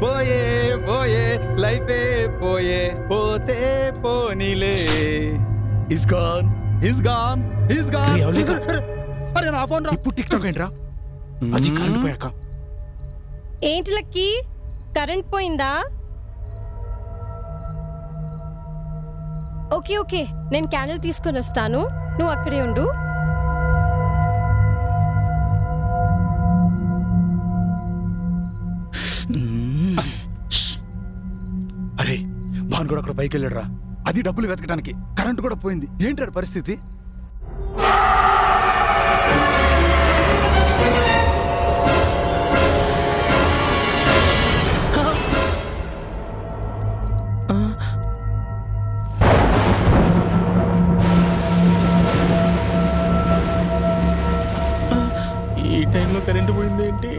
పోయే పోయే లైఫే పోయే పోతే పోనీలే. Is gone is gone is gone. అరే నా ఫోన్ రా. ఇప్పుడు టిక్ టాక్ ఏంట్రా? అది కరెంట్ పోయాక. ఏంటి లక్కీ, కరెంట్ పోయిందా? ఓకే ఓకే, నేను క్యాండిల్ తీసుకొని వస్తాను, నువ్వు అక్కడే ఉండు. అరే భాన్ కూడా అక్కడ పైకి వెళ్ళాడురా. అది డబ్బులు వెతకడానికి. కరెంట్ కూడా పోయింది. ఏంటాడు పరిస్థితి? ఈ టైంలో కరెంటు పోయింది ఏంటి?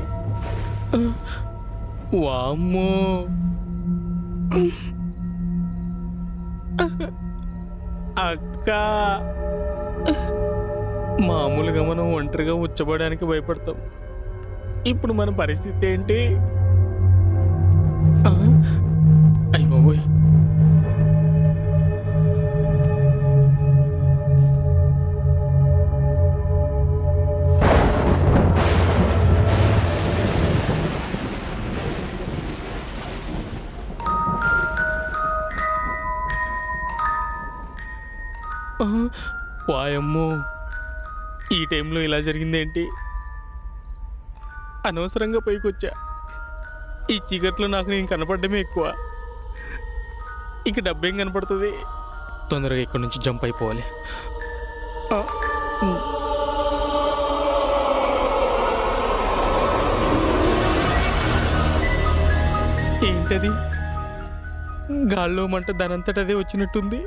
వామ్మో, అక్క, మామూలుగా మనం ఒంటరిగా ఉచ్చబడడానికి భయపడతాం. ఇప్పుడు మన పరిస్థితి ఏంటి? అయ్య బాబోయ్, వాయమ్మో, ఈ టైంలో ఇలా జరిగిందేంటి? అనవసరంగా పైకి వచ్చా. ఈ చీకట్లో నాకు నేను కనపడమే ఎక్కువ. ఇక డబ్బేం కనపడుతుంది? తొందరగా ఇక్కడి నుంచి జంప్ అయిపోవాలి. ఏంటది? గాల్లో మంట దానంతటదే వచ్చినట్టుంది.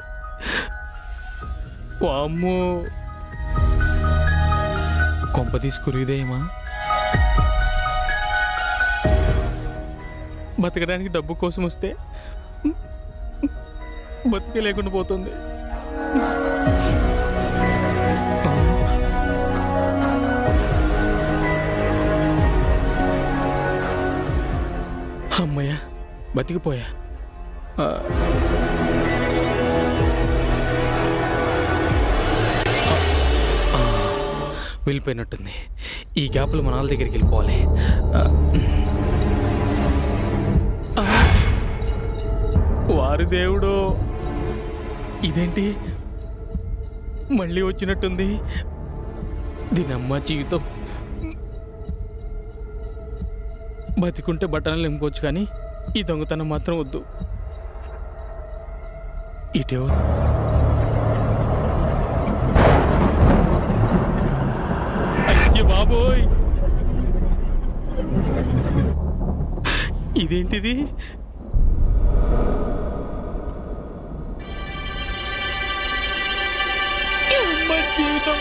వామ్మో, కొంప తీసుకురిదేమా? బతకడానికి డబ్బు కోసం వస్తే బతికే లేకుండా పోతుంది. అమ్మయ్య, బతికిపోయా. వెళ్ళిపోయినట్టుంది. ఈ గ్యాప్లో మన వాళ్ళ దగ్గరికి వెళ్ళిపోవాలి. వారి దేవుడు, ఇదేంటి మళ్ళీ వచ్చినట్టుంది? దీనమ్మ జీవితం. బతికుంటే బట్టలు నింపుకోవచ్చు, కానీ ఈ దొంగతనం మాత్రం వద్దు. ఇటే బాబోయ్, ఇదేంటిది? జీవితం.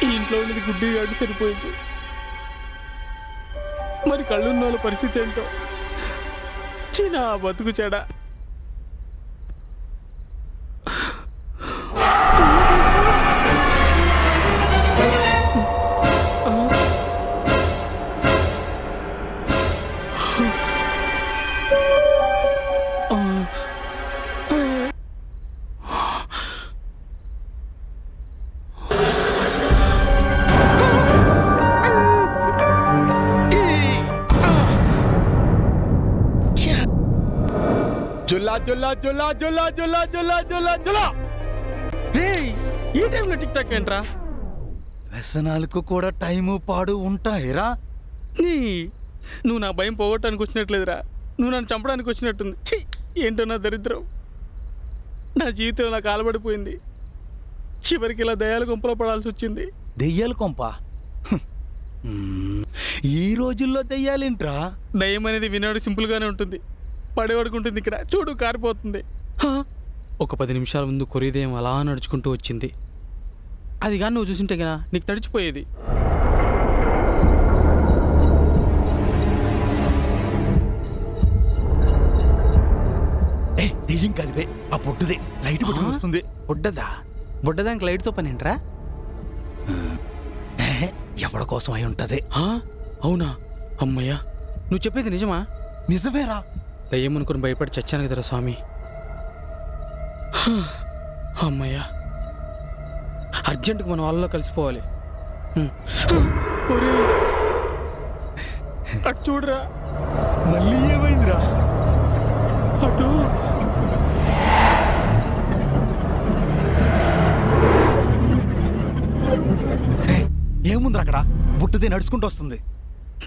ఈ ఇంట్లో ఉన్నది గుడ్డి గాడి సరిపోయింది. మరి కళ్ళున్న వాళ్ళ పరిస్థితి ఏంటో? చిన్న బతుకు చెడా. జుల్లా జుల్లా జుల్లా జుల్లా జుల్లా జుల్లా జుల్లా జుల్లా. రే, ఈ టైంలో టిక్ టాక్ ఏంట్రా? వ్యసనాలకు కూడా టైము పాడు ఉంటాయిరా. నువ్వు నా భయం పోగొట్టడానికి వచ్చినట్లేదురా, నువ్వు నన్ను చంపడానికి వచ్చినట్టుంది. ఛీ, ఏంటో నా దరిద్రం. నా జీవితం నాకు కాలబడిపోయింది. చివరికి ఇలా దయ్యాల గుంపలో పడాల్సి వచ్చింది. దెయ్యాల కొంప? ఈ రోజుల్లో దెయ్యాలేంట్రా? దయ్యం అనేది వినాడు సింపుల్గానే ఉంటుంది, పడేవాడుకుంటుంది. ఇక్కడ చూడు, కారిపోతుంది. ఒక 10 నిమిషాల ముందు కొరిదేయం అలా నడుచుకుంటూ వచ్చింది. అది కానీ నువ్వు చూసింటే కదా నీకు తడిచిపోయేది. దెయ్యం కాదు, ఆ పొట్టుదే లైట్ పట్టుకుని వస్తుంది. బుడ్డదా? బుడ్డదానికి లైట్తో పని ఏంట్రా? ఎవరి కోసం అయి ఉంటది. అవునా? అమ్మయ్యా, నువ్వు చెప్పేది నిజమా? నిజమేరా. దయ్యం అనుకుని భయపడి చచ్చాను కదరా స్వామి. అమ్మయ్యా, అర్జెంటుగా మన వాళ్ళలో కలిసిపోవాలి. అటు చూడరా. మళ్ళీ ఏమైందిరా? అటు ఏముందిరా అక్కడ? బుట్టది నడుచుకుంటూ వస్తుంది.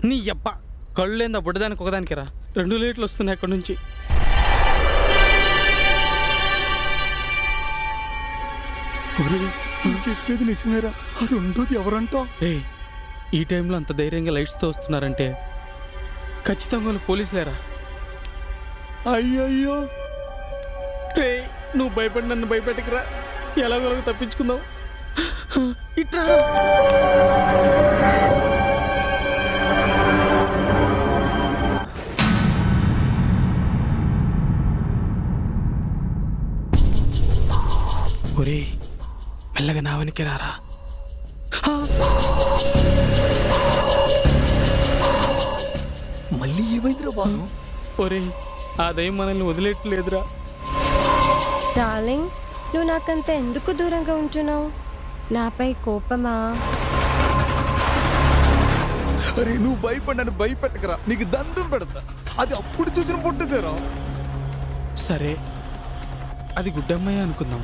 నీ అబ్బ, కళ్ళు లేదా బుడ్డదానికి ఒకదానికి రా. 2 లీటర్లు వస్తున్నాయి అక్కడి నుంచి. చెప్పేది నిజమేరా. ఆ రెండోది ఎవరంటో? ఈ టైంలో అంత ధైర్యంగా లైట్స్తో వస్తున్నారంటే ఖచ్చితంగా వాళ్ళు పోలీసులేరా. అయ్యయ్యో, రే నువ్వు భయపడి నన్ను భయపెట్టకురా. ఎలాగోలాగో తప్పించుకుందాం. ఇట్రా. ఒరే, మెల్లగా నా వెనక్కి రారా. మళ్ళీ ఏమైందిరా బాను? ఒరే, ఆ దయ్యం మనల్ని వదిలేట్లేదురా. డార్లింగ్, నువ్వు నాకంత ఎందుకు దూరంగా ఉంటున్నావు? నాపై కోపమా? అరే నువ్వు భయపడి నన్ను భయపెట్టకరా. నీకు దండం పెడతా. అది అప్పుడు చూసిన పుట్టదేరా. సరే, అది గుడ్డమ్మాయి అనుకుందాం.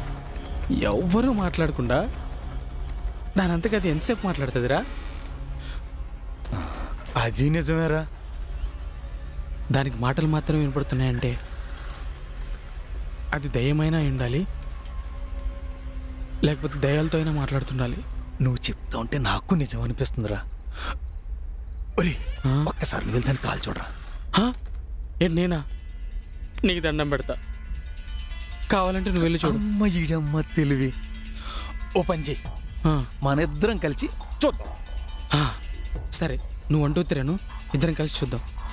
ఎవ్వరూ మాట్లాడకుండా దానంతకు అది ఎంతసేపు మాట్లాడుతుందిరా? అది నిజమేరా. దానికి మాటలు మాత్రమే వినపడుతున్నాయంటే అది దయ్యమైనా ఉండాలి, లేకపోతే దయ్యాలతో అయినా మాట్లాడుతుండాలి. నువ్వు చెప్తా ఉంటే నాకు నిజం అనిపిస్తుందిరా. ఒరే, ఒక్కసారి నువ్వు దాన్ని కాల్ చూడరా. ఏంటి నేనా? నీకు దండం పెడతా. కావాలంటే నువ్వు వెళ్ళి చూడు. అమ్మ ఈడమ్మ తెలివి. ఓ పని చెయ్యి, మన ఇద్దరం కలిసి చూద్దాం. సరే, నువ్వు 1 2 3 ఇద్దరం కలిసి చూద్దాం.